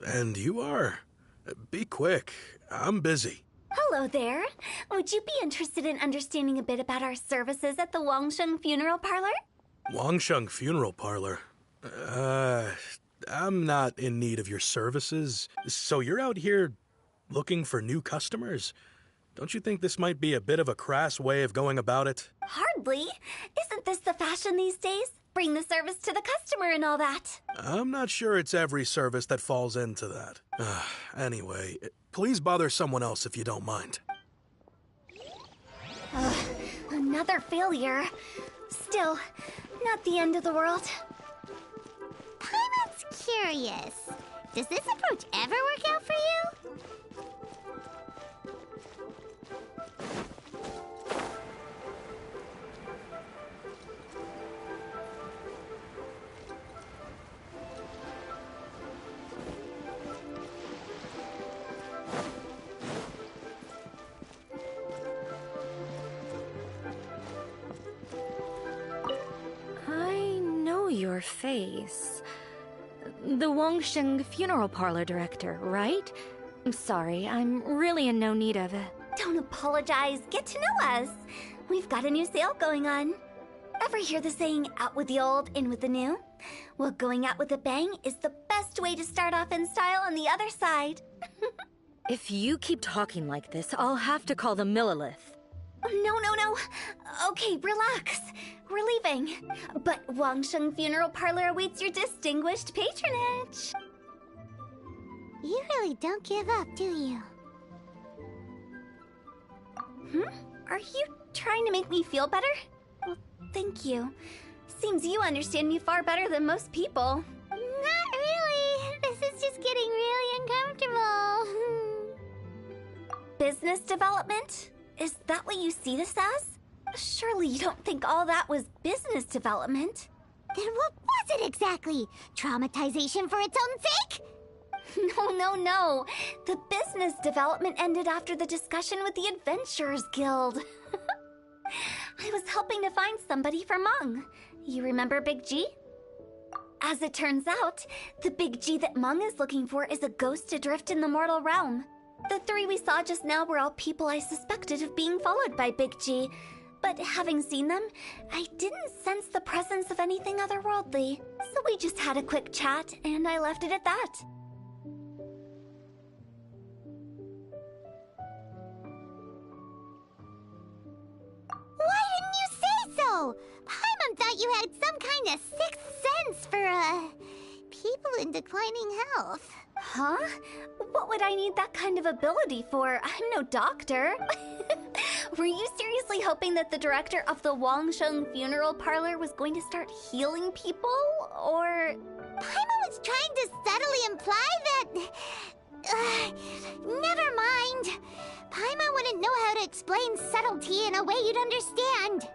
And you are? Be quick. I'm busy. Hello there. Would you be interested in understanding a bit about our services at the Wangsheng Funeral Parlor? Wangsheng Funeral Parlor? I'm not in need of your services. So you're out here looking for new customers? Don't you think this might be a bit of a crass way of going about it? Hardly. Isn't this the fashion these days? Bring the service to the customer and all that. I'm not sure it's every service that falls into that. Anyway, please bother someone else if you don't mind. Another failure. Still, not the end of the world. Paimon's curious. Does this approach ever work out for you? Your face. The Wangsheng Funeral Parlor director, right? I'm sorry, I'm really in no need of it. Don't apologize. Get to know us. We've got a new sale going on. Ever hear the saying, out with the old, in with the new? Well, going out with a bang is the best way to start off in style on the other side. If you keep talking like this, I'll have to call the Millilith. No. Okay, relax. We're leaving. But Wangsheng Funeral Parlor awaits your distinguished patronage. You really don't give up, do you? Are you trying to make me feel better? Well, thank you. Seems you understand me far better than most people. Not really. This is just getting really uncomfortable. Business development? Is that what you see this as? Surely you don't think all that was business development. Then what was it exactly? Traumatization for its own sake? No. The business development ended after the discussion with the Adventurers Guild. I was helping to find somebody for Meng. You remember Big G? As it turns out, the Big G that Meng is looking for is a ghost adrift in the mortal realm. The three we saw just now were all people I suspected of being followed by Big G. But having seen them, I didn't sense the presence of anything otherworldly. So we just had a quick chat, and I left it at that. Why didn't you say so? Paimon thought you had some kind of sixth sense for, people in declining health. Huh? What would I need that kind of ability for? I'm no doctor. Were you seriously hoping that the director of the Wangsheng Funeral Parlor was going to start healing people, or...? Paimon was trying to subtly imply that... never mind. Paimon wouldn't know how to explain subtlety in a way you'd understand.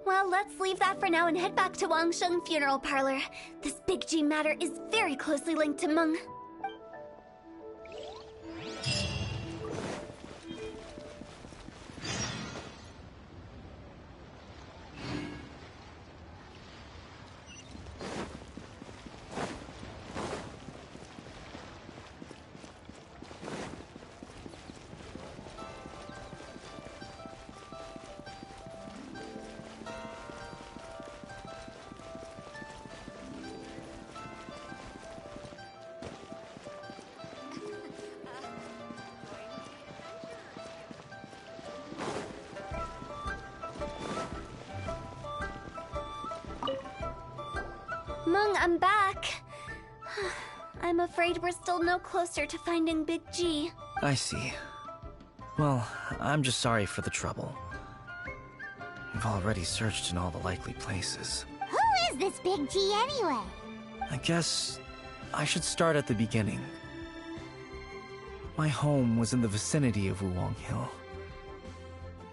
Well, let's leave that for now and head back to Wangsheng Funeral Parlor. This Big G matter is very closely linked to Meng. Meng, I'm back. I'm afraid we're still no closer to finding Big G. I see. Well, I'm just sorry for the trouble. We've already searched in all the likely places. Who is this Big G anyway? I guess I should start at the beginning. My home was in the vicinity of Wuwang Hill.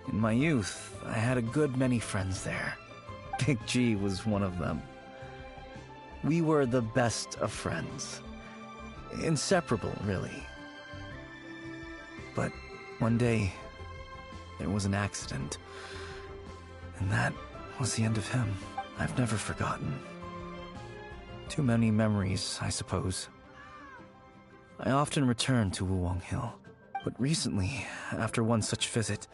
In my youth, I had a good many friends there. Big G was one of them. We were the best of friends. Inseparable, really. But one day, there was an accident. And that was the end of him. I've never forgotten. Too many memories, I suppose. I often return to Wuwang Hill. But recently, after one such visit,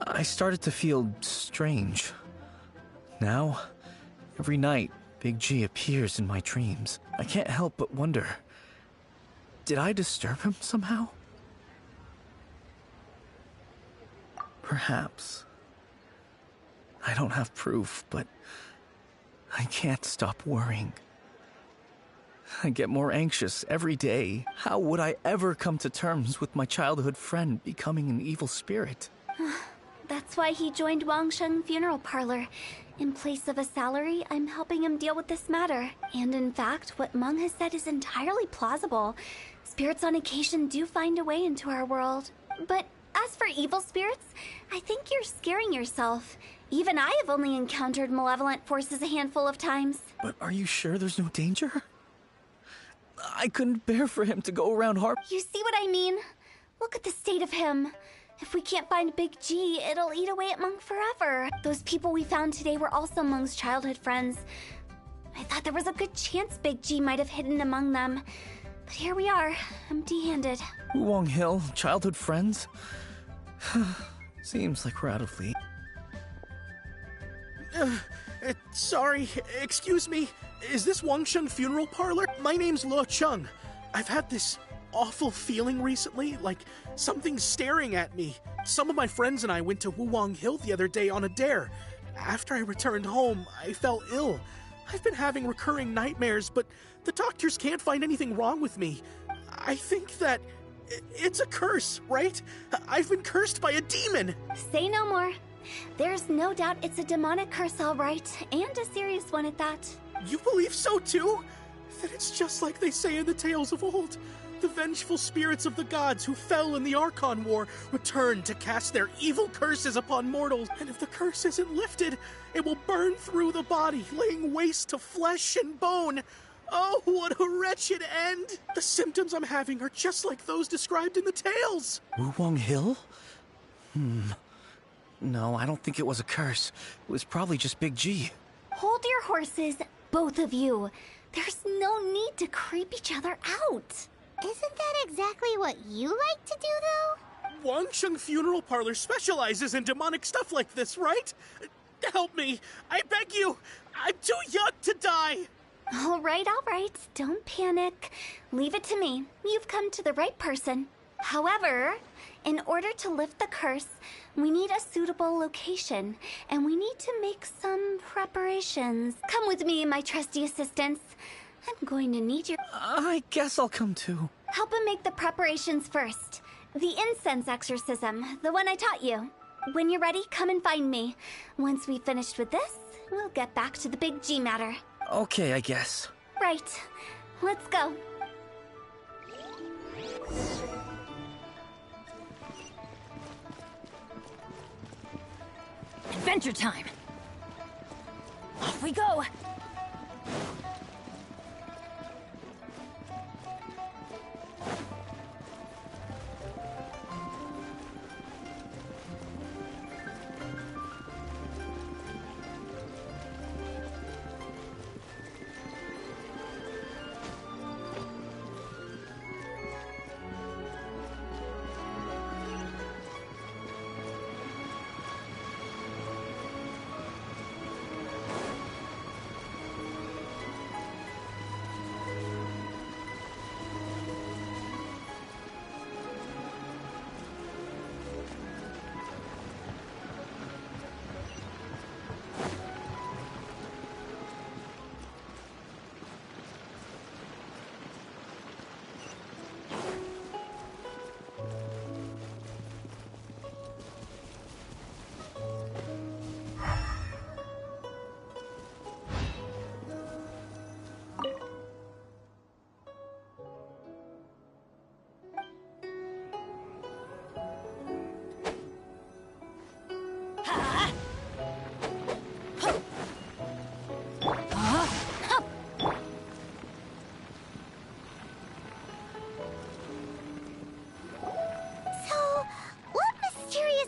I started to feel strange. Now, every night, Big G appears in my dreams. I can't help but wonder, did I disturb him somehow? Perhaps. I don't have proof, but I can't stop worrying. I get more anxious every day. How would I ever come to terms with my childhood friend becoming an evil spirit? That's why he joined Wangsheng Funeral Parlor. In place of a salary, I'm helping him deal with this matter. And in fact, what Meng has said is entirely plausible. Spirits on occasion do find a way into our world. But as for evil spirits, I think you're scaring yourself. Even I have only encountered malevolent forces a handful of times. But are you sure there's no danger? I couldn't bear for him to go around You see what I mean? Look at the state of him. If we can't find Big G, it'll eat away at Meng forever. Those people we found today were also Meng's childhood friends. I thought there was a good chance Big G might have hidden among them. But here we are, empty-handed. Wuwang Hill, childhood friends? Seems like we're out of league. Sorry, excuse me. Is this Wangsheng Funeral Parlor? My name's Luo Chung. I've had this awful feeling recently, like something's staring at me. Some of my friends and I went to Wuwang Hill the other day on a dare. After I returned home, I fell ill. I've been having recurring nightmares, but the doctors can't find anything wrong with me. I think that it's a curse, right? I've been cursed by a demon. Say no more. There's no doubt it's a demonic curse, all right, and a serious one at that. You believe so too? Then it's just like they say in the tales of old. The vengeful spirits of the gods who fell in the Archon War return to cast their evil curses upon mortals. And if the curse isn't lifted, it will burn through the body, laying waste to flesh and bone. Oh, what a wretched end! The symptoms I'm having are just like those described in the tales. Wuwang Hill? No, I don't think it was a curse. It was probably just Big G. Hold your horses, both of you. There's no need to creep each other out. Isn't that exactly what you like to do, though? Wangsheng Funeral Parlor specializes in demonic stuff like this, right? Help me. I beg you. I'm too young to die. All right. Don't panic. Leave it to me. You've come to the right person. However, in order to lift the curse, we need a suitable location, and we need to make some preparations. Come with me, my trusty assistants. I'm going to need your... I guess I'll come too. Help him make the preparations first. The incense exorcism, the one I taught you. When you're ready, come and find me. Once we've finished with this, we'll get back to the Big G matter. Okay, I guess. Right. Let's go. Adventure time! Off we go!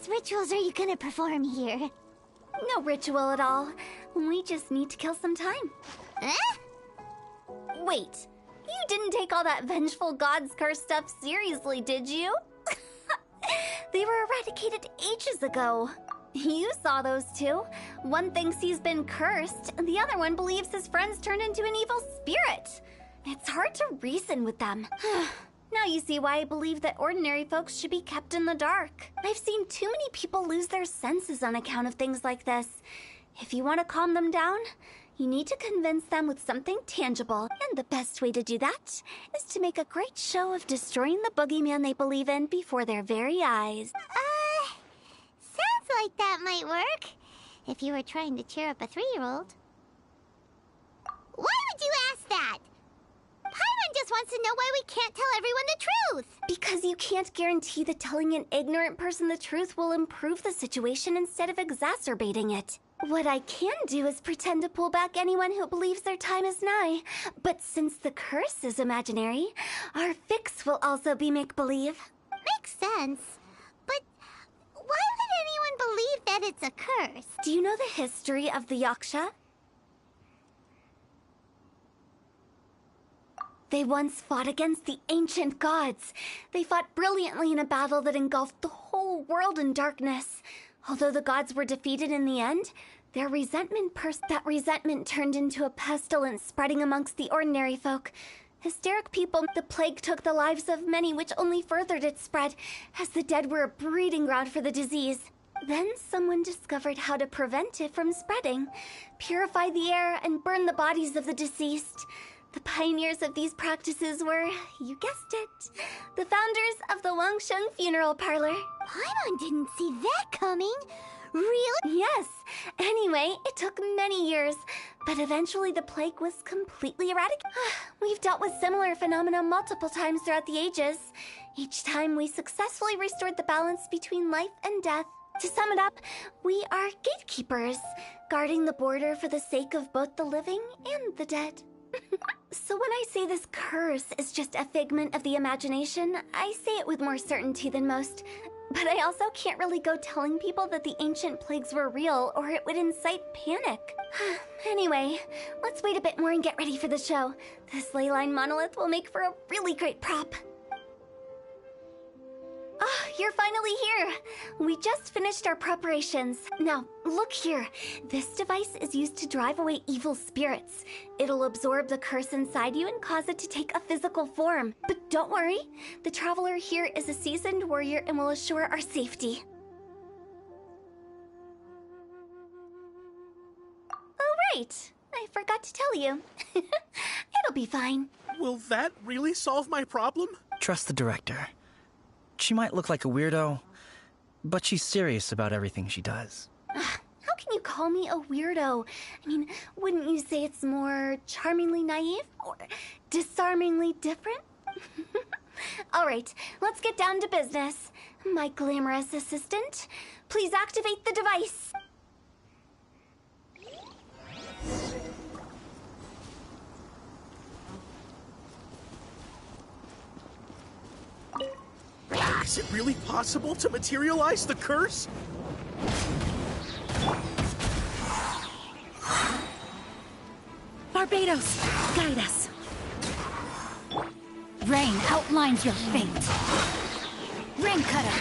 Rituals are you gonna perform here? No ritual at all. We just need to kill some time. Huh? Wait, You didn't take all that vengeful god's curse stuff seriously, did you? They were eradicated ages ago. You saw those two. One thinks he's been cursed, and the other one believes his friends turned into an evil spirit. It's hard to reason with them. Now you see why I believe that ordinary folks should be kept in the dark. I've seen too many people lose their senses on account of things like this. If you want to calm them down, you need to convince them with something tangible. And the best way to do that is to make a great show of destroying the boogeyman they believe in before their very eyes. Sounds like that might work. If you were trying to cheer up a 3-year-old. Why would you ask that? Paimon just wants to know why we can't tell everyone the truth. Because you can't guarantee that telling an ignorant person the truth will improve the situation instead of exacerbating it. What I can do is pretend to pull back anyone who believes their time is nigh. But since the curse is imaginary, our fix will also be make-believe. Makes sense. But why would anyone believe that it's a curse? Do you know the history of the Yaksha? They once fought against the ancient gods. They fought brilliantly in a battle that engulfed the whole world in darkness. Although the gods were defeated in the end, their resentment turned into a pestilence spreading amongst the ordinary folk. Hysteric people, the plague took the lives of many, which only furthered its spread, as the dead were a breeding ground for the disease. Then someone discovered how to prevent it from spreading, purify the air, and burn the bodies of the deceased. The pioneers of these practices were, you guessed it, the founders of the Wangsheng Funeral Parlor. Paimon didn't see that coming. Really? Yes. Anyway, it took many years, but eventually the plague was completely eradicated. We've dealt with similar phenomena multiple times throughout the ages. Each time we successfully restored the balance between life and death. To sum it up, we are gatekeepers, guarding the border for the sake of both the living and the dead. So when I say this curse is just a figment of the imagination, I say it with more certainty than most. But I also can't really go telling people that the ancient plagues were real, or it would incite panic. Anyway, let's wait a bit more and get ready for the show. This ley line monolith will make for a really great prop. Ah, you're finally here! We just finished our preparations. Now, look here. This device is used to drive away evil spirits. It'll absorb the curse inside you and cause it to take a physical form. But don't worry, the traveler here is a seasoned warrior and will assure our safety. Oh, right. I forgot to tell you. It'll be fine. Will that really solve my problem? Trust the director. She might look like a weirdo, but she's serious about everything she does. How can you call me a weirdo? I mean, wouldn't you say it's more charmingly naive or disarmingly different? All right, let's get down to business. My glamorous assistant, please activate the device. Is it really possible to materialize the curse? Barbados, guide us. Rain outlines your fate. Rain cutter.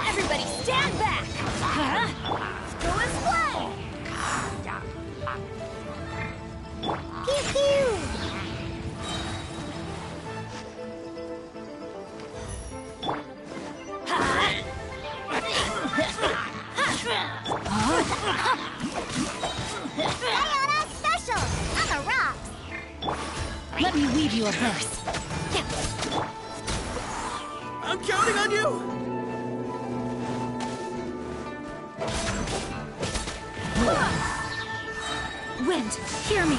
Everybody stand back! Huh? Go as planned! Pew pew! Sayonara special! On the rocks! Let me weave you a verse. I'm counting on you! Wind, hear me.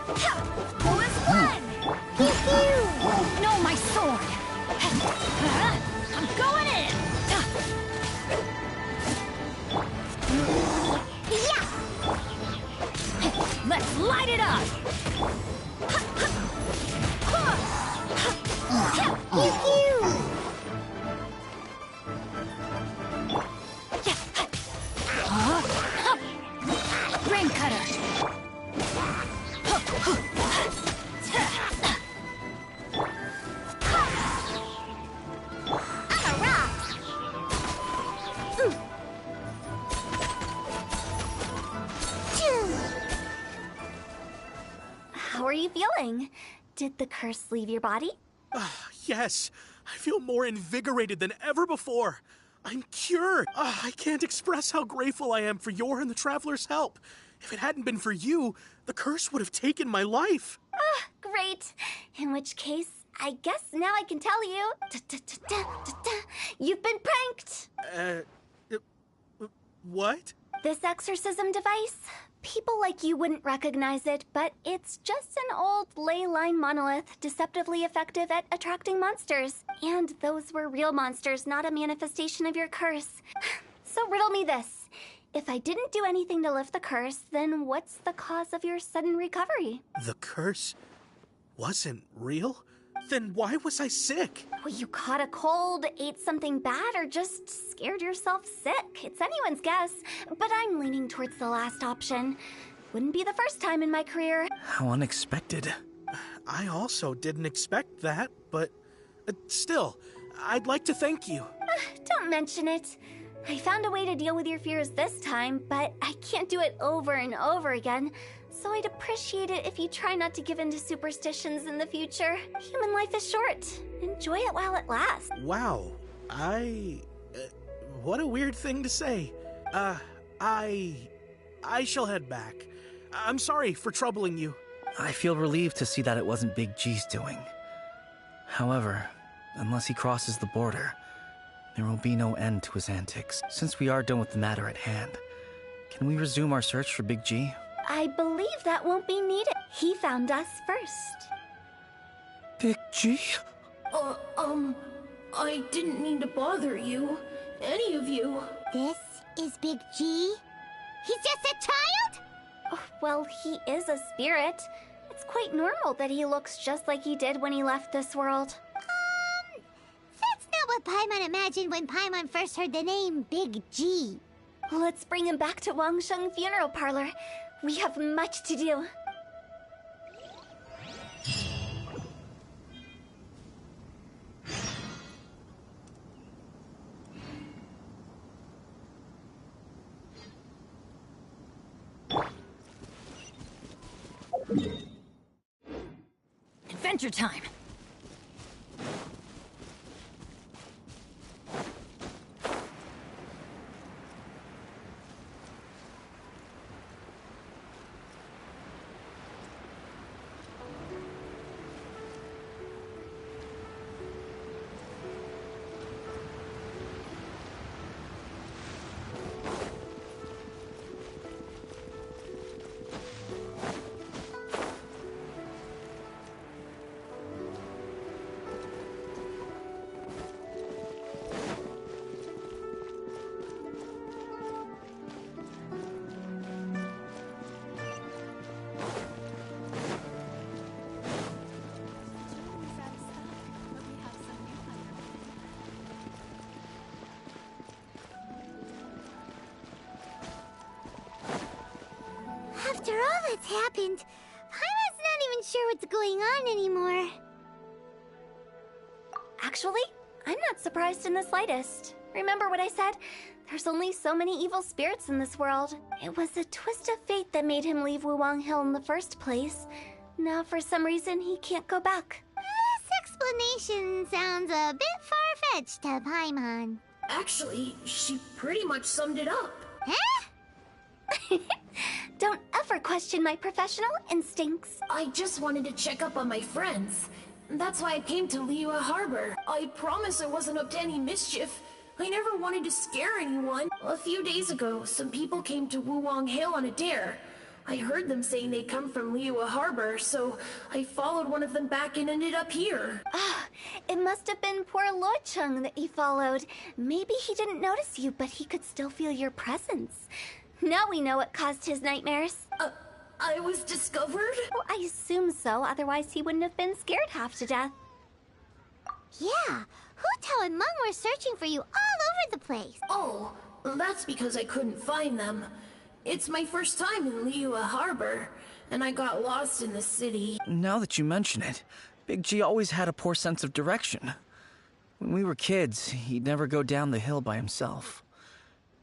Go as one! Pew pew! No, my sword. I'm going in. Yeah! Let's light it up. Pew pew! you feeling? Did the curse leave your body? Yes, I feel more invigorated than ever before. I'm cured. I can't express how grateful I am for your and the Traveler's help. If it hadn't been for you, the curse would have taken my life. Great. In which case, I guess now I can tell you. You've been pranked. What? This exorcism device, people like you wouldn't recognize it, but it's just an old ley line monolith deceptively effective at attracting monsters. And those were real monsters, not a manifestation of your curse. So riddle me this. If I didn't do anything to lift the curse, then what's the cause of your sudden recovery? The curse wasn't real? Then why was I sick? Well, you caught a cold, ate something bad, or just scared yourself sick. It's anyone's guess, but I'm leaning towards the last option. Wouldn't be the first time in my career. How unexpected. I also didn't expect that, but still, I'd like to thank you. Don't mention it. I found a way to deal with your fears this time, but I can't do it over and over again. So I'd appreciate it if you try not to give in to superstitions in the future. Human life is short. Enjoy it while it lasts. Wow, what a weird thing to say. I shall head back. I'm sorry for troubling you. I feel relieved to see that it wasn't Big G's doing. However, unless he crosses the border, there will be no end to his antics. Since we are done with the matter at hand, can we resume our search for Big G? I believe that won't be needed. He found us first. Big G? I didn't mean to bother you. Any of you. This is Big G? He's just a child? Oh, well, he is a spirit. It's quite normal that he looks just like he did when he left this world. That's not what Paimon imagined when Paimon first heard the name Big G. Let's bring him back to Wangsheng Funeral Parlor. We have much to do. Adventure time! After all that's happened, Paimon's not even sure what's going on anymore. Actually, I'm not surprised in the slightest. Remember what I said? There's only so many evil spirits in this world. It was a twist of fate that made him leave Wuwang Hill in the first place. Now, for some reason, he can't go back. This explanation sounds a bit far-fetched to Paimon. Actually, she pretty much summed it up. Huh? Don't ever question my professional instincts. I just wanted to check up on my friends. That's why I came to Liyue Harbor. I promise I wasn't up to any mischief. I never wanted to scare anyone. A few days ago, some people came to Wuwang Hill on a dare. I heard them saying they'd come from Liyue Harbor, so I followed one of them back and ended up here. It must have been poor Luocheng that you followed. Maybe he didn't notice you, but he could still feel your presence. Now we know what caused his nightmares. I was discovered? Well, I assume so, otherwise he wouldn't have been scared half to death. Yeah, Hu Tao and Meng were searching for you all over the place. Oh, that's because I couldn't find them. It's my first time in Liyue Harbor, and I got lost in the city. Now that you mention it, Big G always had a poor sense of direction. When we were kids, he'd never go down the hill by himself.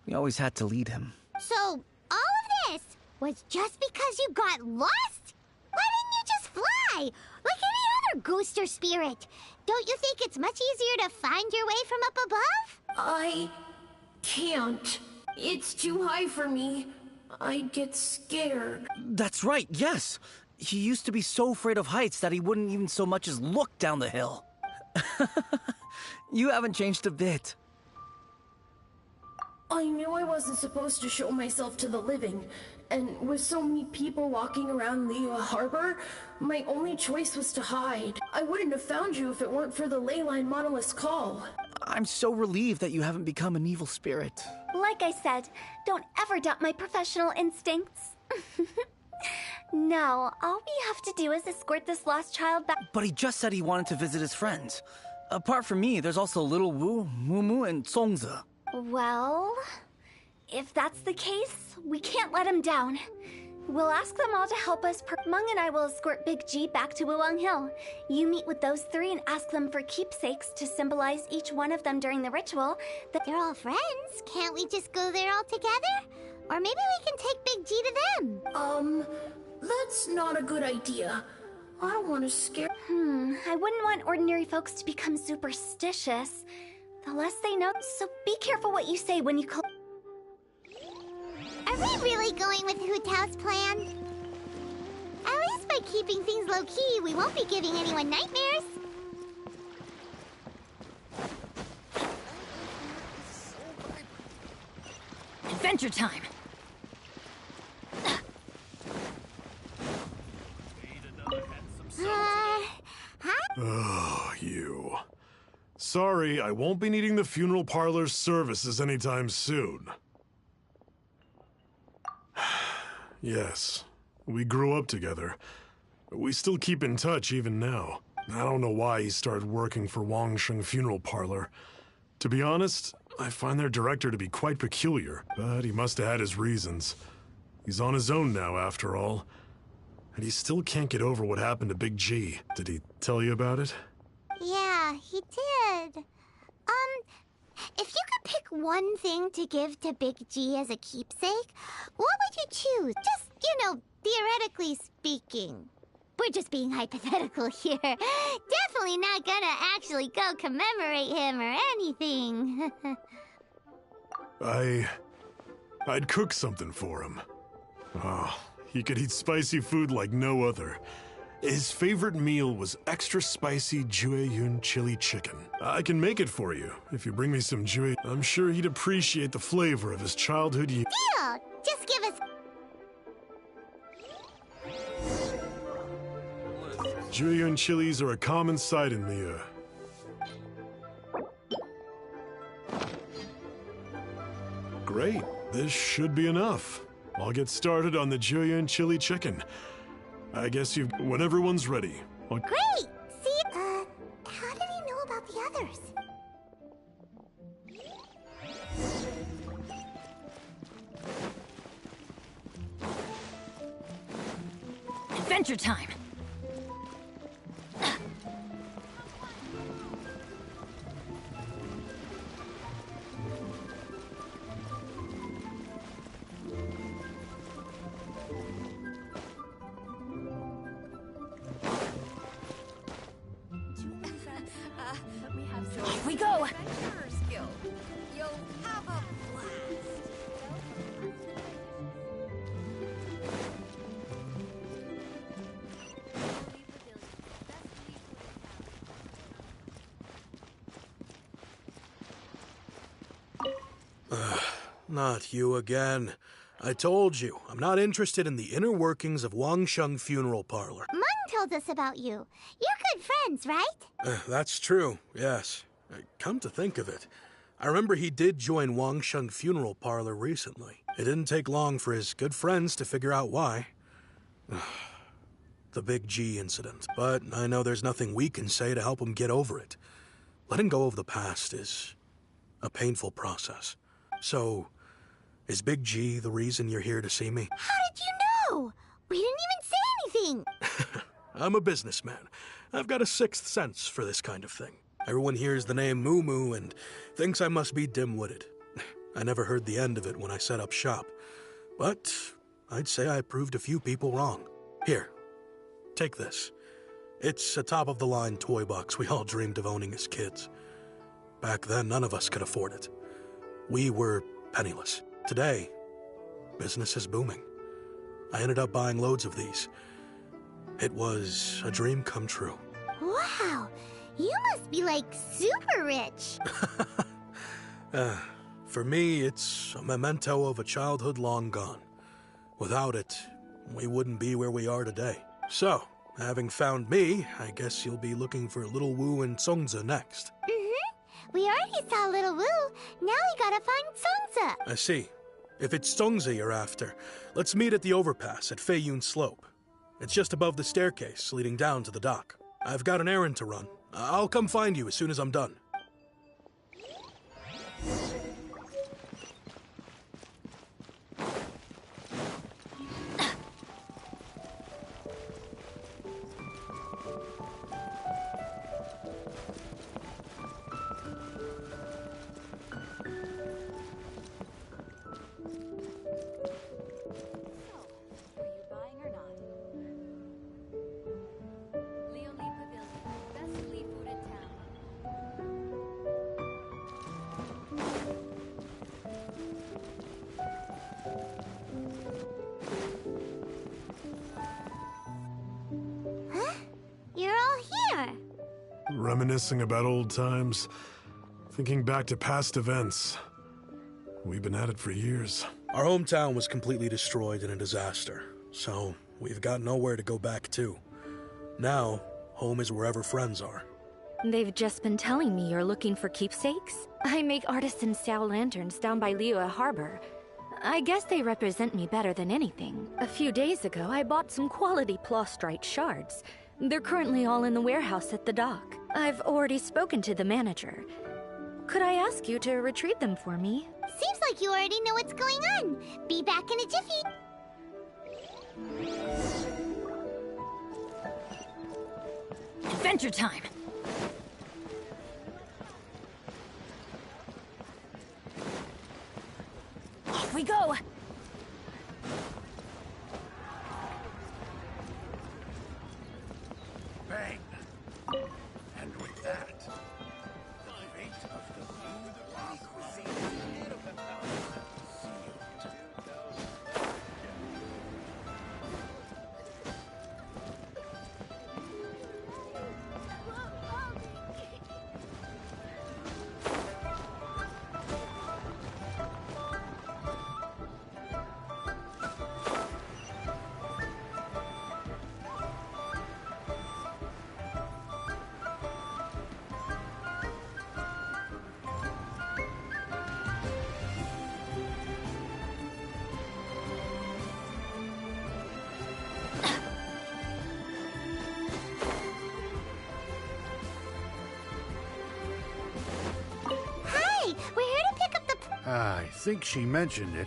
We always had to lead him. So, all of this was just because you got lost? Why didn't you just fly? Why? Like any other ghost or spirit. Don't you think it's much easier to find your way from up above? I can't. It's too high for me. I'd get scared. That's right, yes. He used to be so afraid of heights that he wouldn't even so much as look down the hill. You haven't changed a bit. I knew I wasn't supposed to show myself to the living, and with so many people walking around Liyue Harbor, my only choice was to hide. I wouldn't have found you if it weren't for the Leyline Monolith's call. I'm so relieved that you haven't become an evil spirit. Like I said, don't ever doubt my professional instincts. Now, all we have to do is escort this lost child back. But he just said he wanted to visit his friends. Apart from me, there's also Little Wu, Mumu, and Songze. Well, if that's the case, we can't let him down. We'll ask them all to help us. Mung and I will escort Big G back to Wuwang Hill. You meet with those three and ask them for keepsakes to symbolize each one of them during the ritual. They're all friends. Can't we just go there all together? Or maybe we can take Big G to them. That's not a good idea. I don't want to scare... I wouldn't want ordinary folks to become superstitious. The less they know, so be careful what you say when you call... Are we really going with Hu Tao's plan? At least by keeping things low-key, we won't be giving anyone nightmares. Adventure time! Huh? You. Sorry, I won't be needing the funeral parlor's services anytime soon. Yes, we grew up together. We still keep in touch even now. I don't know why he started working for Wangsheng Funeral Parlor. To be honest, I find their director to be quite peculiar, but he must have had his reasons. He's on his own now, after all. And he still can't get over what happened to Big G. Did he tell you about it? Yeah, he did. If you could pick one thing to give to Big G as a keepsake, what would you choose? Just, theoretically speaking. We're just being hypothetical here. Definitely not gonna actually go commemorate him or anything. I'd cook something for him. Oh, he could eat spicy food like no other. His favorite meal was extra spicy Jueyun chili chicken. I can make it for you if you bring me some Juey. I'm sure he'd appreciate the flavor of his childhood Deal! Just give us... Jueyun chilies are a common sight in Liyue. Great, this should be enough. I'll get started on the Jueyun chili chicken. I guess when everyone's ready. Great! See, how did he know about the others? Adventure time! Off we go! Not you again. I told you, I'm not interested in the inner workings of Wangsheng Funeral Parlor. Mung told us about you. You're good friends, right? That's true, yes. Come to think of it, I remember he did join Wangsheng Funeral Parlor recently. It didn't take long for his good friends to figure out why. The Big G incident. But I know there's nothing we can say to help him get over it. Letting go of the past is a painful process. So, is Big G the reason you're here to see me? How did you know? We didn't even say anything. I'm a businessman. I've got a sixth sense for this kind of thing. Everyone hears the name Moo Moo and thinks I must be dim-witted. I never heard the end of it when I set up shop. But I'd say I proved a few people wrong. Here, take this. It's a top-of-the-line toy box we all dreamed of owning as kids. Back then, none of us could afford it. We were penniless. Today, business is booming. I ended up buying loads of these. It was a dream come true. Wow, you must be like super rich. For me, it's a memento of a childhood long gone. Without it, we wouldn't be where we are today. So, having found me, I guess you'll be looking for Little Wu and Songza next. We already saw Little Wu. Now we gotta find Songza. I see. If it's Songza you're after, let's meet at the overpass at Feiyun Slope. It's just above the staircase leading down to the dock. I've got an errand to run. I'll come find you as soon as I'm done. You're all here. Reminiscing about old times, thinking back to past events. We've been at it for years. Our hometown was completely destroyed in a disaster, so we've got nowhere to go back to. Now, home is wherever friends are. They've just been telling me you're looking for keepsakes. I make artisan style lanterns down by Liyue Harbor. I guess they represent me better than anything. A few days ago, I bought some quality plastrite shards. They're currently all in the warehouse at the dock. I've already spoken to the manager. Could I ask you to retrieve them for me? Seems like you already know what's going on. Be back in a jiffy. Adventure time! Off we go! Bang! And with that, the fate of the blue I think she mentioned it.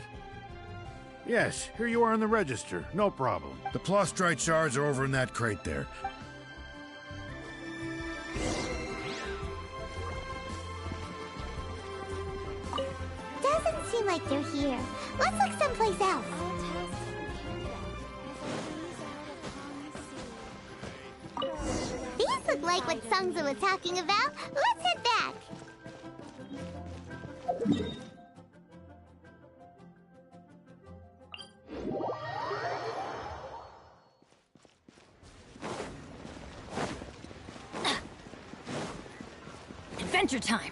Yes, here you are on the register. No problem. The plastrite shards are over in that crate there. Doesn't seem like they're here. Let's look someplace else. These look like what Sungza was talking about. Let's head back. Adventure time!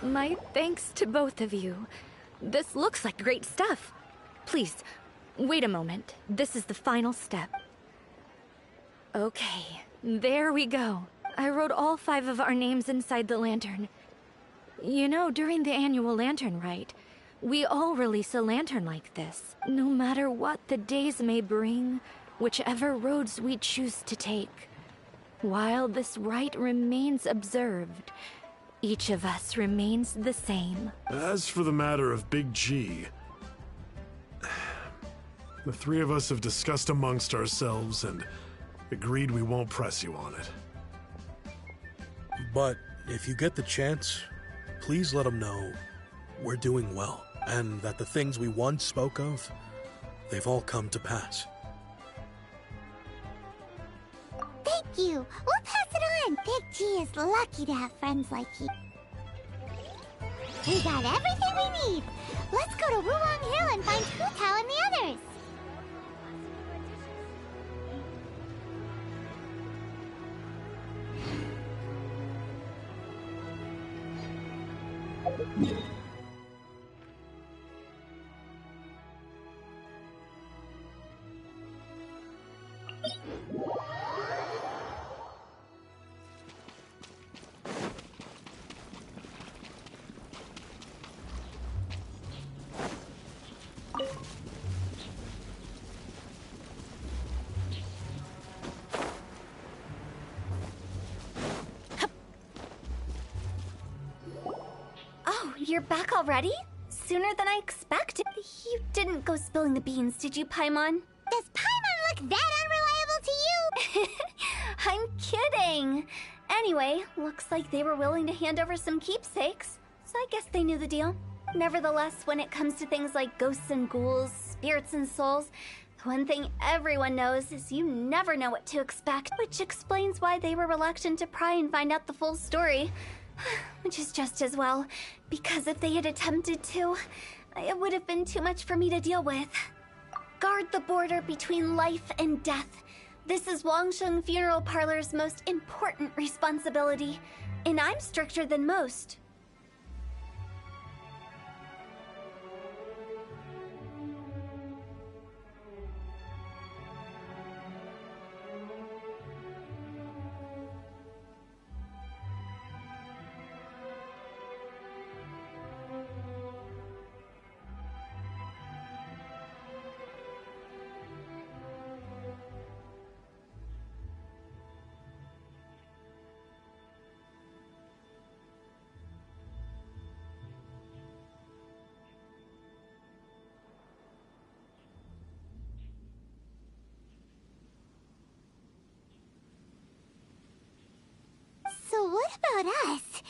My thanks to both of you. This looks like great stuff. Please, wait a moment. This is the final step. Okay, there we go. I wrote all 5 of our names inside the lantern. You know, during the annual lantern rite, we all release a lantern like this. No matter what the days may bring, whichever roads we choose to take. While this rite remains observed, each of us remains the same. As for the matter of Big G, The three of us have discussed amongst ourselves and agreed we won't press you on it. But if you get the chance, please let them know we're doing well, and that the things we once spoke of, they've all come to pass. Thank you. We'll pass it on. Big G is lucky to have friends like you. We got everything we need. Let's go to Wulong Hill and find Hu Tao and the others. Oh, you're back already? Sooner than I expected. You didn't go spilling the beans, did you, Paimon? Does Paimon look that unreliable to you? I'm kidding. Anyway, looks like they were willing to hand over some keepsakes, so I guess they knew the deal. Nevertheless, when it comes to things like ghosts and ghouls, spirits and souls, the one thing everyone knows is you never know what to expect, which explains why they were reluctant to pry and find out the full story. Which is just as well, because if they had attempted to, it would have been too much for me to deal with. Guard the border between life and death. This is Wangsheng Funeral Parlor's most important responsibility, and I'm stricter than most. So what about us?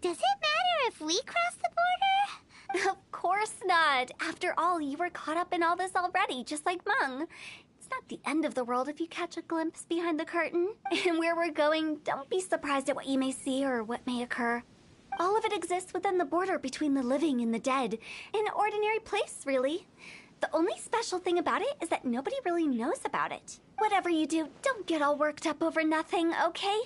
Does it matter if we cross the border? Of course not. After all, you were caught up in all this already, just like Meng. It's not the end of the world if you catch a glimpse behind the curtain. And where we're going, don't be surprised at what you may see or what may occur. All of it exists within the border between the living and the dead. An ordinary place, really. The only special thing about it is that nobody really knows about it. Whatever you do, don't get all worked up over nothing, okay?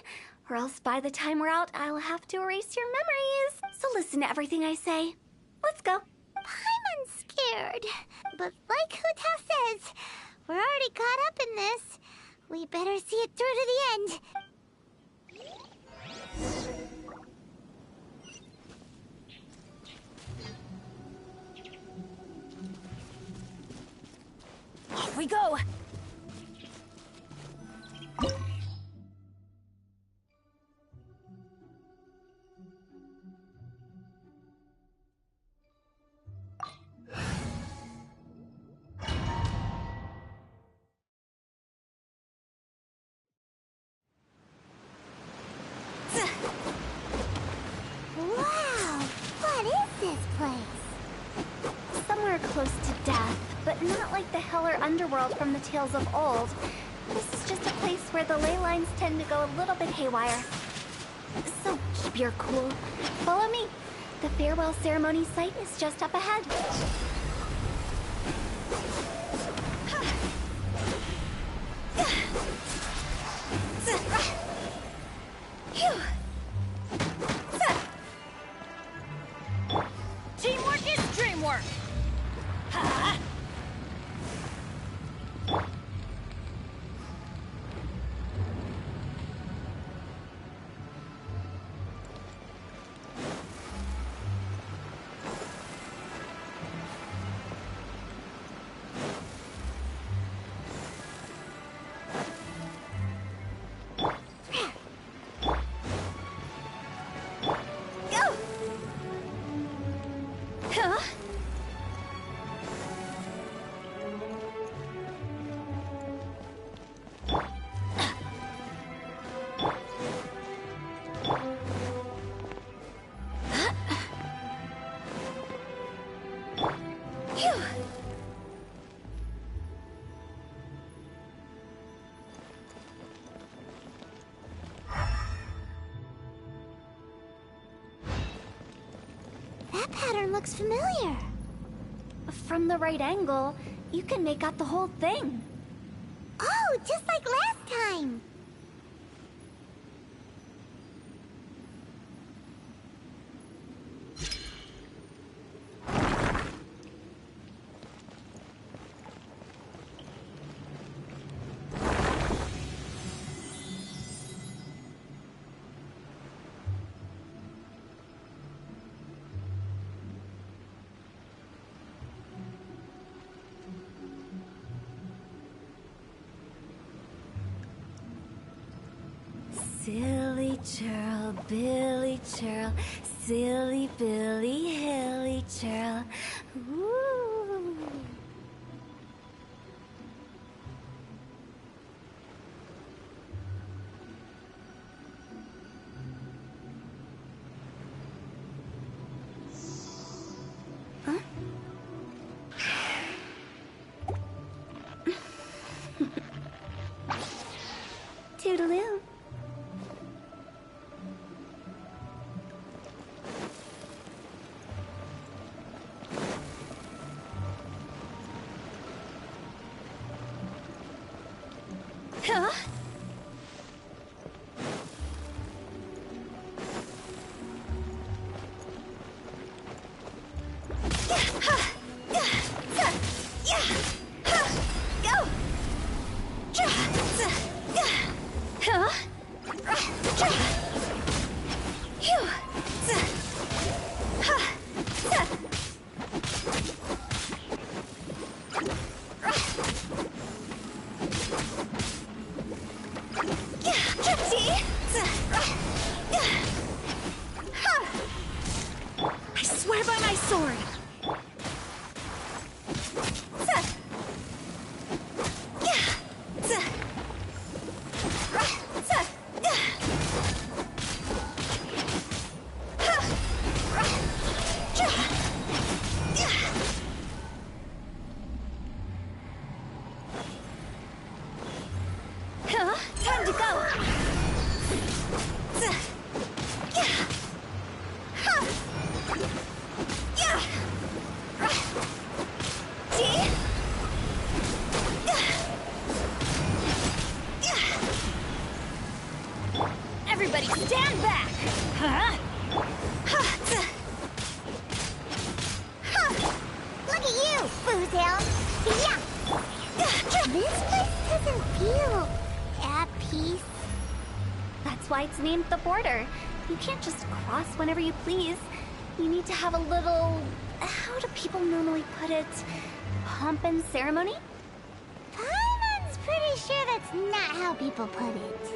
Or else by the time we're out, I'll have to erase your memories. So listen to everything I say. Let's go. Paimon's scared. But like Hu Tao says, we're already caught up in this. We better see it through to the end. Off we go! Wow! What is this place? Somewhere close to death, but not like the hell or underworld from the tales of old. This is just a place where the ley lines tend to go a little bit haywire. So keep your cool. Follow me. The farewell ceremony site is just up ahead. Teamwork is dreamwork! Ha! Go! Huh? That pattern looks familiar. From the right angle, you can make out the whole thing. Oh, just like last time. Silly churl, Billy churl, silly Billy, hilly churl. Ooh. Toodaloo. Huh? I swear by my sword. Time to go. Everybody stand back! Huh? Look at you, Foozle. Yeah. This place doesn't feel at peace. That's why it's named the border. You can't just cross whenever you please. You need to have a little... how do people normally put it? Pomp and ceremony? Paimon's pretty sure that's not how people put it.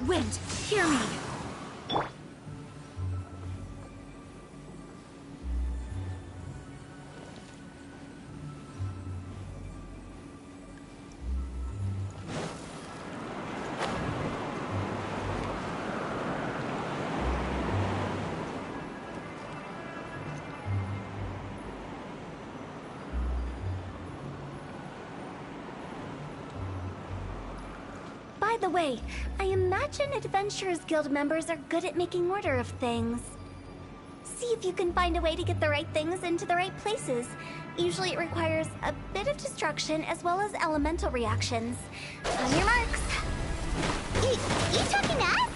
Wind, hear me. By the way, I imagine Adventurers Guild members are good at making order of things. See if you can find a way to get the right things into the right places. Usually it requires a bit of destruction as well as elemental reactions. On your marks. You talking to us?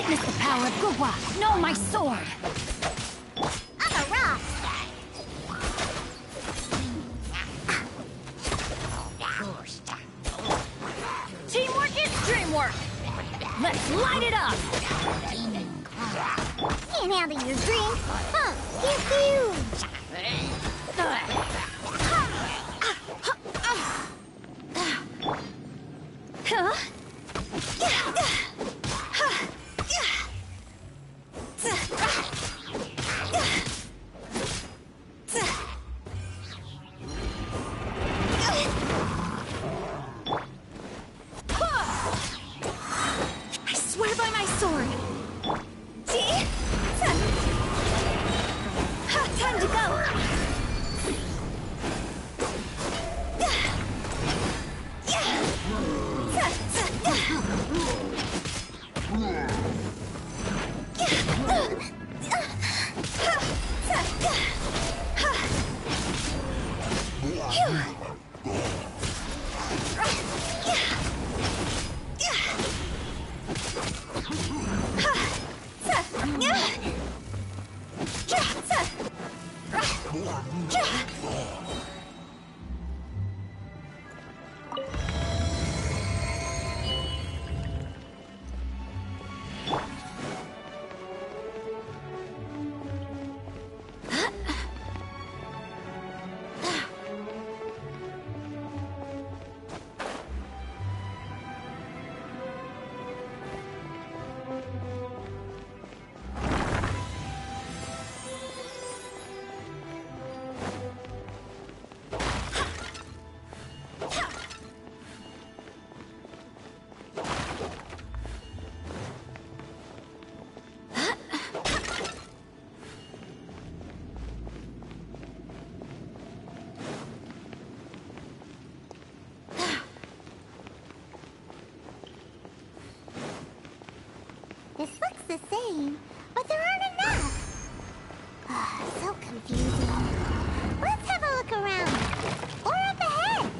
Witness the power of Gugwa. Know my sword. I'm a rock. Teamwork is dreamwork. Let's light it up. Can't handle your drink. Huh? Pew pew. Huh? I swear by my sword. See? Time to go. This looks the same, but there aren't enough. So confusing. Let's have a look around. Or up ahead.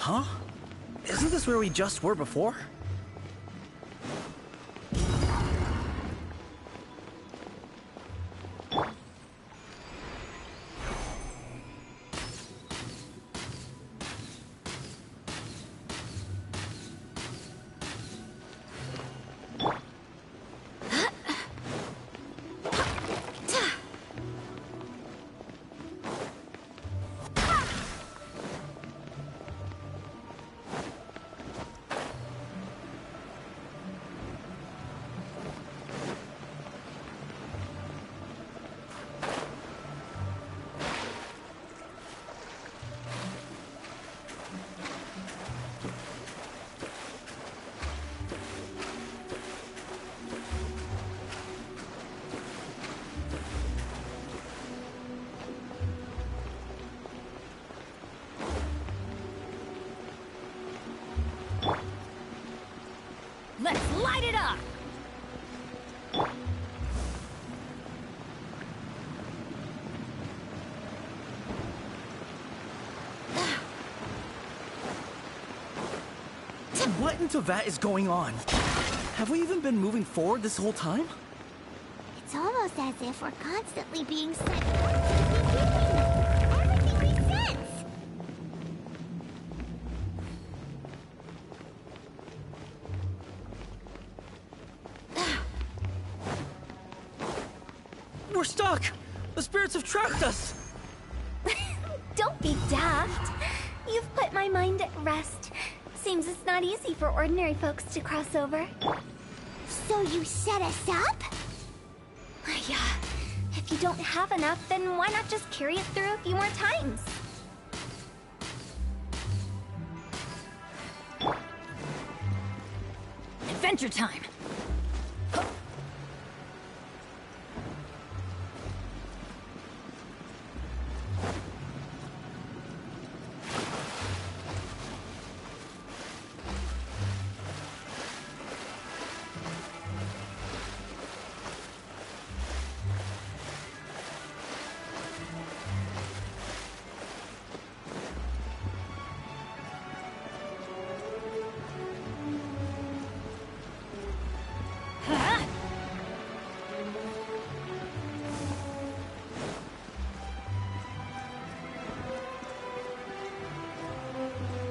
Huh? Isn't this where we just were before? What in Teyvat is going on? Have we even been moving forward this whole time? It's almost as if we're constantly being sent back to the beginning. Everything resets. We're stuck! The spirits have trapped us! Don't be daft. You've put my mind at rest. Seems it's not easy for ordinary folks to cross over. So you set us up? Yeah. If you don't have enough, then why not just carry it through a few more times? Adventure time!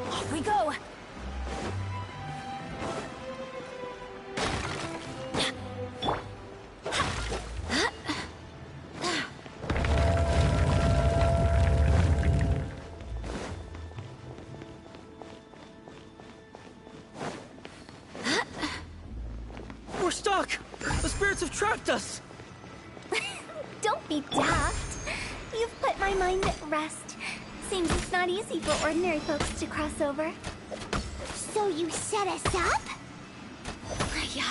Off we go! We're stuck! The spirits have trapped us! Don't be daft. You've put my mind at rest. Seems it's not easy for ordinary folks to cross over. So you set us up? Yeah.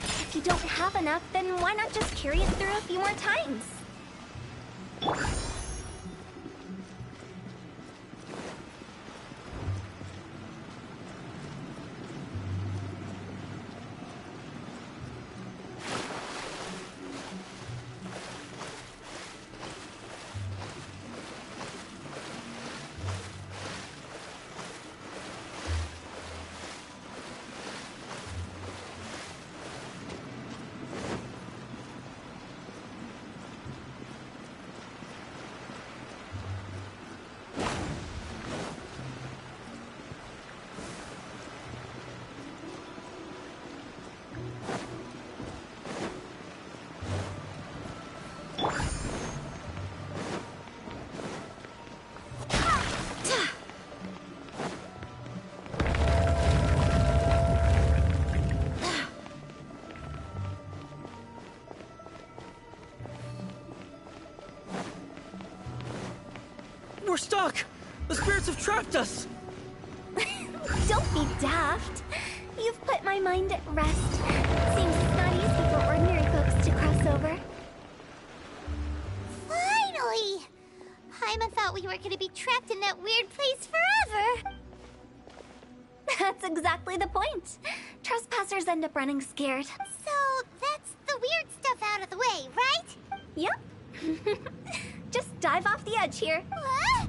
If you don't have enough, then why not just carry it through a few more times? We're stuck! The spirits have trapped us! Don't be daft. You've put my mind at rest. Seems it's not easy for ordinary folks to cross over. Finally! Paimon thought we were gonna be trapped in that weird place forever. That's exactly the point. Trespassers end up running scared. So that's the weird stuff out of the way, right? Yep. Just dive off the edge here. What?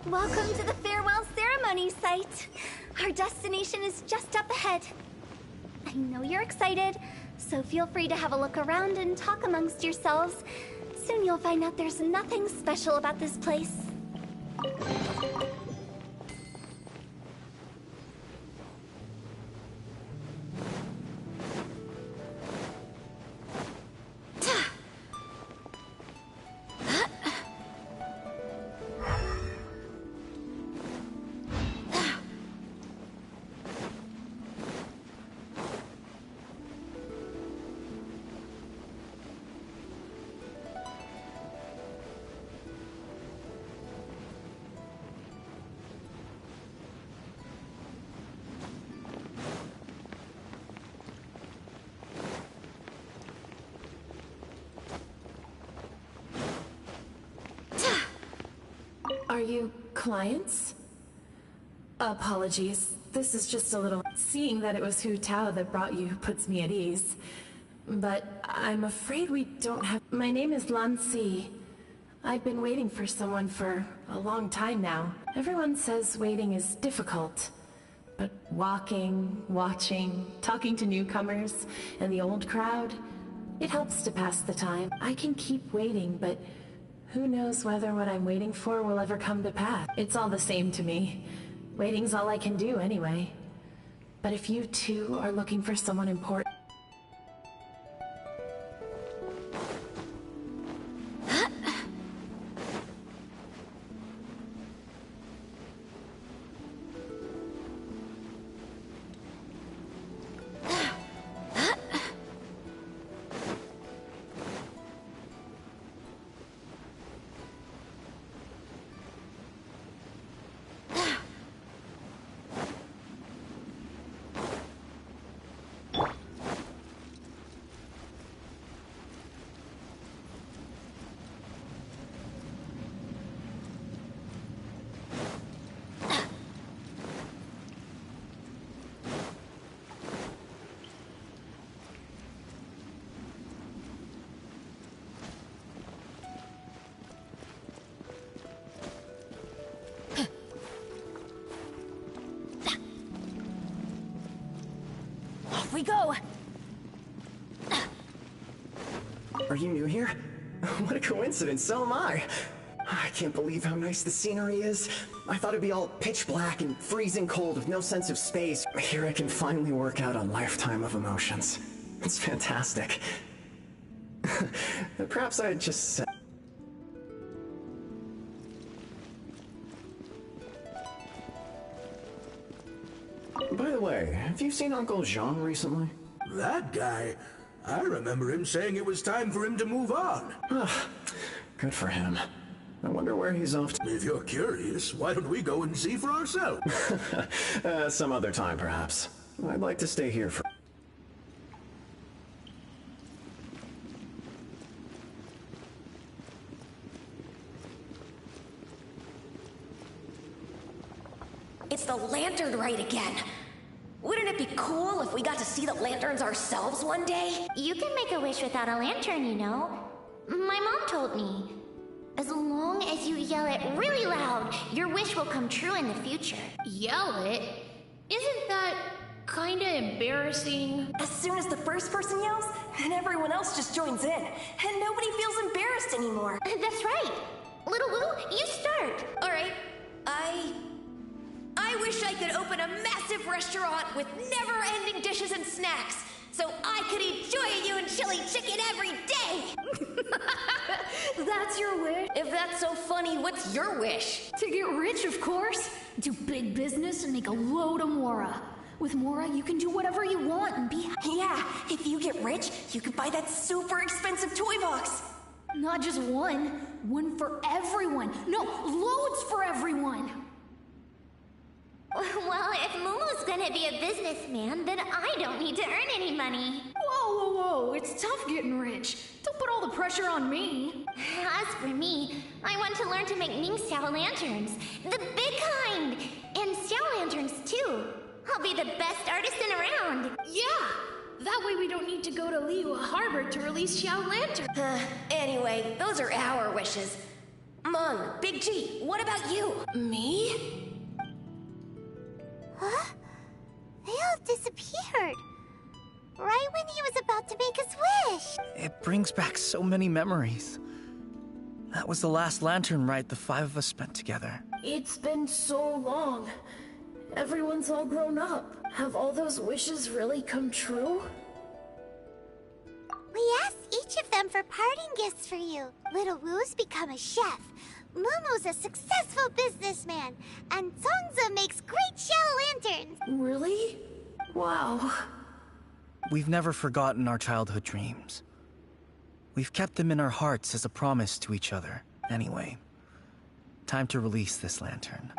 Welcome to the farewell ceremony site. Our destination is just up ahead. I know you're excited, so feel free to have a look around and talk amongst yourselves. Soon you'll find out there's nothing special about this place. Are you clients? Apologies. This is just a little... Seeing that it was Hu Tao that brought you puts me at ease. But I'm afraid we don't have... My name is Lan Si. I've been waiting for someone for a long time now. Everyone says waiting is difficult. But walking, watching, talking to newcomers, and the old crowd, it helps to pass the time. I can keep waiting, but who knows whether what I'm waiting for will ever come to pass. It's all the same to me. Waiting's all I can do anyway. But if you two are looking for someone important... We go! Are you new here? What a coincidence, so am I. I can't believe how nice the scenery is. I thought it'd be all pitch black and freezing cold with no sense of space. Here I can finally work out a lifetime of emotions. It's fantastic. Perhaps I'd just... By the way, have you seen Uncle Jean recently? That guy? I remember him saying it was time for him to move on. Good for him. I wonder where he's off to. If you're curious, why don't we go and see for ourselves? Some other time, perhaps. I'd like to stay here for... It's the lantern rite again. Wouldn't it be cool if we got to see the lanterns ourselves one day? You can make a wish without a lantern, you know. My mom told me. As long as you yell it really loud, your wish will come true in the future. Yell it? Isn't that kinda embarrassing? As soon as the first person yells, then everyone else just joins in, and nobody feels embarrassed anymore. That's right. Little Wu, you start. All right, I wish I could open a massive restaurant with never-ending dishes and snacks, so I could eat Joy and chili chicken every day! That's your wish? If that's so funny, what's your wish? To get rich, of course. Do big business and make a load of Mora. With Mora, you can do whatever you want and be happy. Yeah, if you get rich, you could buy that super expensive toy box. Not just one. One for everyone. No, loads for everyone. Well, if Momo's gonna be a businessman, then I don't need to earn any money. Whoa, whoa, whoa. It's tough getting rich. Don't put all the pressure on me. As for me, I want to learn to make Ming Xiao lanterns. The big kind! And Xiao lanterns, too. I'll be the best artisan around. Yeah! That way we don't need to go to Liyue Harbor to release Xiao Lantern. Anyway, those are our wishes. Mung, Big G, what about you? Me? Huh? They all disappeared. Right when he was about to make his wish. It brings back so many memories. That was the last lantern rite the five of us spent together. It's been so long. Everyone's all grown up. Have all those wishes really come true? We asked each of them for parting gifts for you. Little Wu's become a chef. Momo's a successful businessman. And Songza makes great Xiao lanterns. Really? Wow. We've never forgotten our childhood dreams. We've kept them in our hearts as a promise to each other. Anyway, time to release this lantern.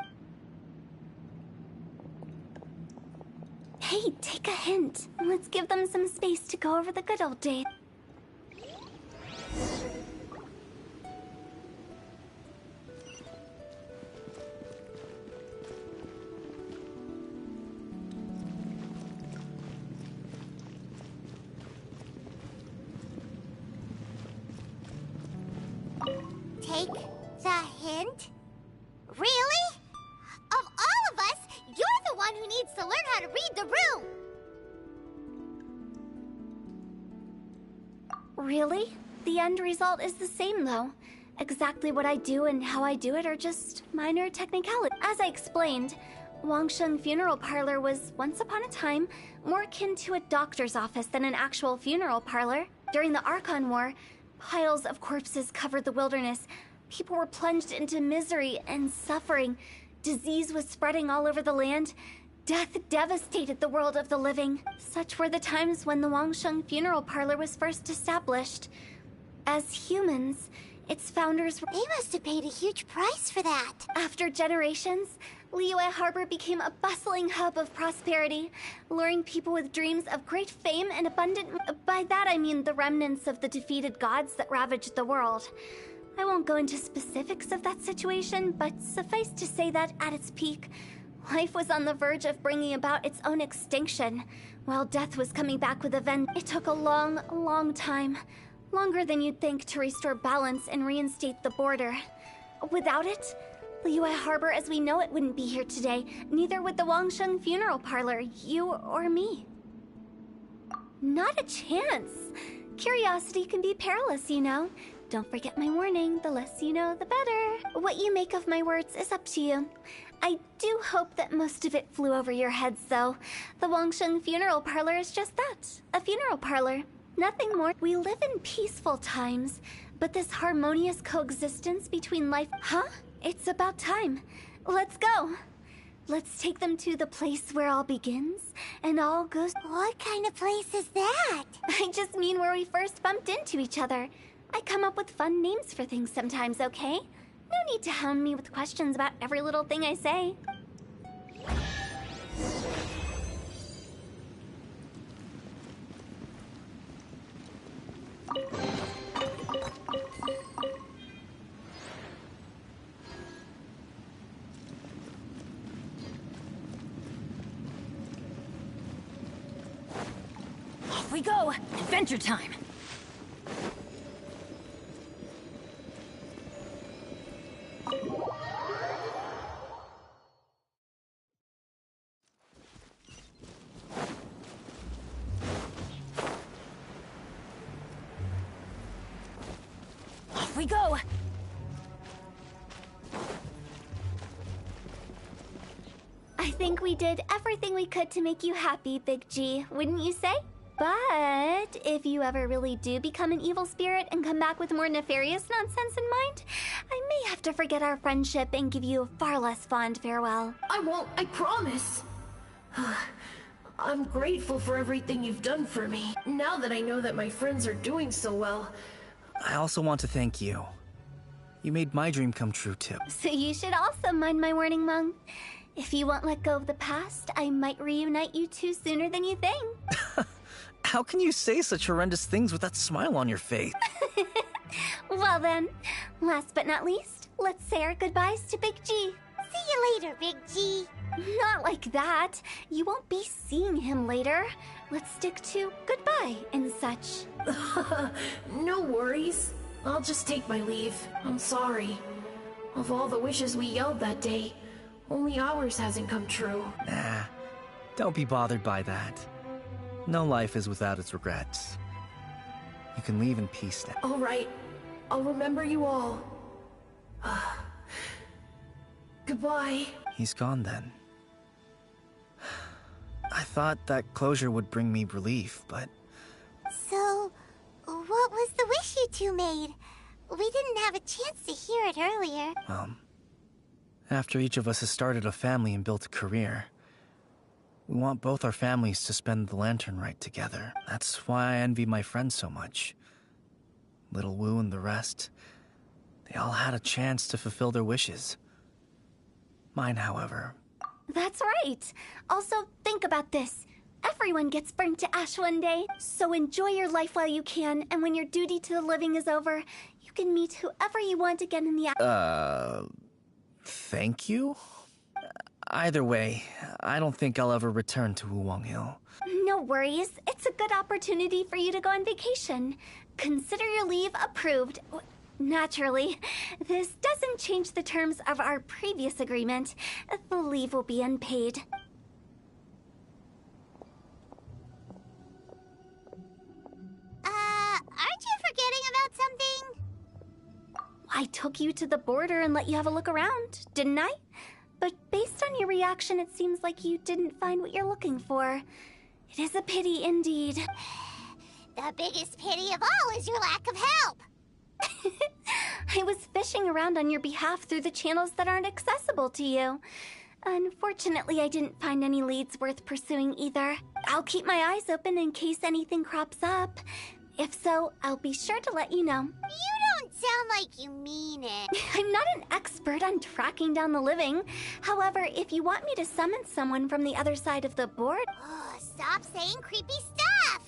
Hey, take a hint. Let's give them some space to go over the good old days. didn't. Really? Of all of us, you're the one who needs to learn how to read the room. Really? The end result is the same, though. Exactly what I do and how I do it are just minor technicalities. As I explained, Wangsheng Funeral Parlor was, once upon a time, more akin to a doctor's office than an actual funeral parlor. During the Archon War, piles of corpses covered the wilderness. People were plunged into misery and suffering. Disease was spreading all over the land. Death devastated the world of the living. Such were the times when the Wangsheng Funeral Parlor was first established. As humans, its founders were... They must have paid a huge price for that. After generations, Liyue Harbor became a bustling hub of prosperity, luring people with dreams of great fame and abundant... By that I mean the remnants of the defeated gods that ravaged the world. I won't go into specifics of that situation, but suffice to say that at its peak, life was on the verge of bringing about its own extinction, while death was coming back with a vengeance. It took a long, long time, longer than you'd think, to restore balance and reinstate the border. Without it, Liyue Harbor as we know it wouldn't be here today, neither would the Wangsheng Funeral Parlor, you or me. Not a chance. Curiosity can be perilous, you know. Don't forget my warning, the less you know, the better. What you make of my words is up to you. I do hope that most of it flew over your heads, though. The Wangsheng Funeral Parlor is just that, a funeral parlor. Nothing more. We live in peaceful times, but this harmonious coexistence between life... Huh? It's about time. Let's go. Let's take them to the place where all begins, and all goes... What kind of place is that? I just mean where we first bumped into each other. I come up with fun names for things sometimes, okay? No need to hound me with questions about every little thing I say. Off we go! Adventure time! Off we go! I think we did everything we could to make you happy, Big G, wouldn't you say? But if you ever really do become an evil spirit and come back with more nefarious nonsense in mind, I may have to forget our friendship and give you a far less fond farewell. I won't, I promise. I'm grateful for everything you've done for me. Now that I know that my friends are doing so well. I also want to thank you. You made my dream come true, too. So you should also mind my warning, Mung. If you won't let go of the past, I might reunite you two sooner than you think. How can you say such horrendous things with that smile on your face? Well then, last but not least, let's say our goodbyes to Big G. See you later, Big G. Not like that. You won't be seeing him later. Let's stick to goodbye and such. No worries. I'll just take my leave. I'm sorry. Of all the wishes we yelled that day, only ours hasn't come true. Nah, don't be bothered by that. No life is without its regrets. You can leave in peace now. All right. I'll remember you all. Goodbye. He's gone then. I thought that closure would bring me relief, but... So, what was the wish you two made? We didn't have a chance to hear it earlier. After each of us has started a family and built a career, we want both our families to spend the Lantern Rite together. That's why I envy my friends so much. Little Wu and the rest, they all had a chance to fulfill their wishes. Mine, however... That's right. Also, think about this. Everyone gets burnt to ash one day, so enjoy your life while you can, and when your duty to the living is over, you can meet whoever you want again in the... Thank you? Either way, I don't think I'll ever return to Wuwang Hill. No worries. It's a good opportunity for you to go on vacation. Consider your leave approved. Naturally, this doesn't change the terms of our previous agreement. The leave will be unpaid. Aren't you forgetting about something? I took you to the border and let you have a look around, didn't I? But based on your reaction, it seems like you didn't find what you're looking for. It is a pity indeed. The biggest pity of all is your lack of help. I was fishing around on your behalf through the channels that aren't accessible to you. Unfortunately, I didn't find any leads worth pursuing either. I'll keep my eyes open in case anything crops up. If so, I'll be sure to let you know. You don't sound like you mean it. I'm not an expert on tracking down the living. However, if you want me to summon someone from the other side of the board... Oh, stop saying creepy stuff!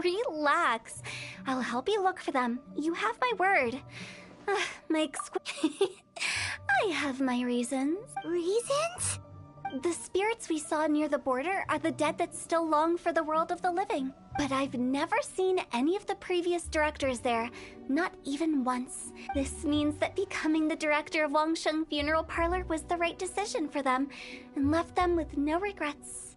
Relax. I'll help you look for them. You have my word. I have my reasons. Reasons? The spirits we saw near the border are the dead that still long for the world of the living. But I've never seen any of the previous directors there, not even once. This means that becoming the director of Wangsheng Funeral Parlor was the right decision for them, and left them with no regrets.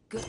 Good.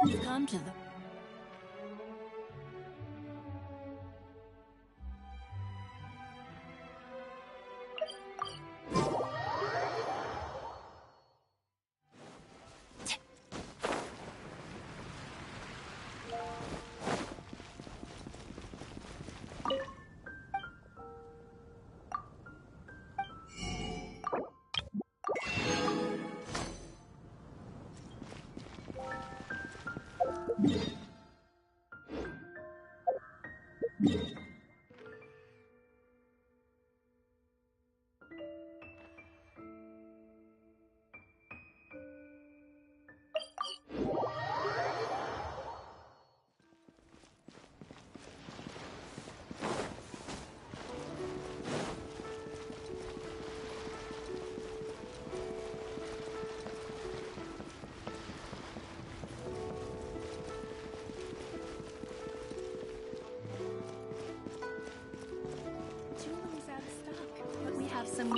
You've come to the... Some